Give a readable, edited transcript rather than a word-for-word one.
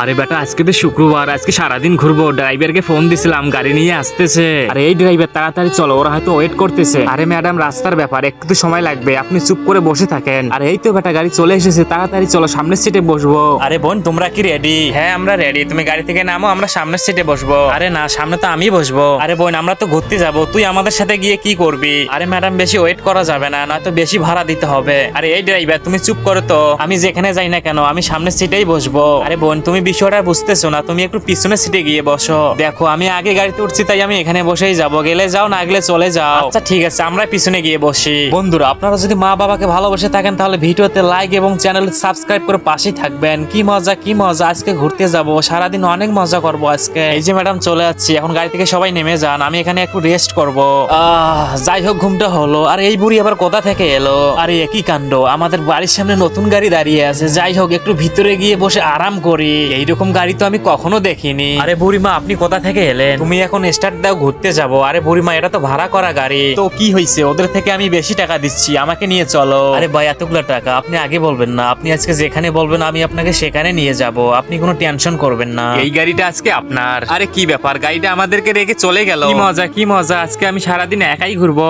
আরে বেটা আজকে তো শুক্রবার, আজকে সারাদিন ঘুরবো। ড্রাইভারকে ফোন দিছিলাম, গাড়ি নিয়ে আসতেছে। আরে এই ড্রাইভার তাড়াতাড়ি চলো, ওরা হয়তো ওয়েট করতেছে। আরে ম্যাডাম রাস্তার ব্যাপার, একটু সময় লাগবে, আপনি চুপ করে বসে থাকেন। আরে এই তো বেটা গাড়ি চলে এসেছে, তাড়াতাড়ি চলো সামনের সিটে বসবো। আরে বোন তোমরা কি রেডি? হ্যাঁ আমরা রেডি, তুমি গাড়ি থেকে নামো, আমরা সামনের সিটে বসবো। আরে না, সামনে তো আমি বসবো। আরে বোন আমরা তো ঘুরতে যাবো, তুই আমাদের সাথে গিয়ে কি করবি? আরে ম্যাডাম বেশি ওয়েট করা যাবে না, নয়তো বেশি ভাড়া দিতে হবে। আরে এই ড্রাইভার তুমি চুপ করো তো, আমি যেখানে যাই না কেন আমি সামনের সিটেই বসবো। আরে বোন তুমি বিষয়টা বুঝতেছো না, তুমি একটু পিছনের সিটে গিয়ে বসো। দেখো আমি আগে গাড়িতে উঠছি, তাই আমি এখানে বসেই যাবো, গেলে যাও না গেলে চলে যাও। আচ্ছা ঠিক আছে, আমরা পিছনে গিয়ে বসি। বন্ধুরা আপনারা যদি মা বাবাকে ভালোবেসে থাকেন তাহলে ভিডিওতে লাইক এবং চ্যানেল সাবস্ক্রাইব করে পাশেই থাকবেন। কি মজা কি মজা, আজকে ঘুরতে যাব, সারাদিন অনেক মজা করব আজকে। এই যে ম্যাডাম চলে যাচ্ছি, এখন গাড়ি থেকে সবাই নেমে যান, আমি এখানে একটু রেস্ট করব। যাই হোক ঘুমটা হলো। আর এই বুড়ি আবার কোথা থেকে এলো? আরে একই কাণ্ড, আমাদের বাড়ির সামনে নতুন গাড়ি দাঁড়িয়ে আছে। যাই হোক একটু ভিতরে গিয়ে বসে আরাম করি, এইরকম গাড়ি তো আমি কখনো দেখিনি। আরে বুড়িমা আপনি কোথা থেকে এলেন? তুমি এখন স্টার্ট দাও, ঘুরতে যাব। আরে বুড়িমা এটা তো ভাড়া করা গাড়ি, তো কি হয়েছে, ওদের থেকে আমি বেশি টাকা দিচ্ছি, আমাকে নিয়ে চলো। আরে ভাই এতগুলো টাকা আপনি আগে বলবেন না? আপনি আজকে যেখানে বলবেন আমি আপনাকে সেখানে নিয়ে যাব, আপনি কোনো টেনশন করবেন না। এই গাড়িটা আজকে আপনার। আরে কি ব্যাপার, গাড়িটা আমাদেরকে রেখে চলে গেল? কি মজা কি মজা, আজকে আমি সারাদিন একাই ঘুরবো।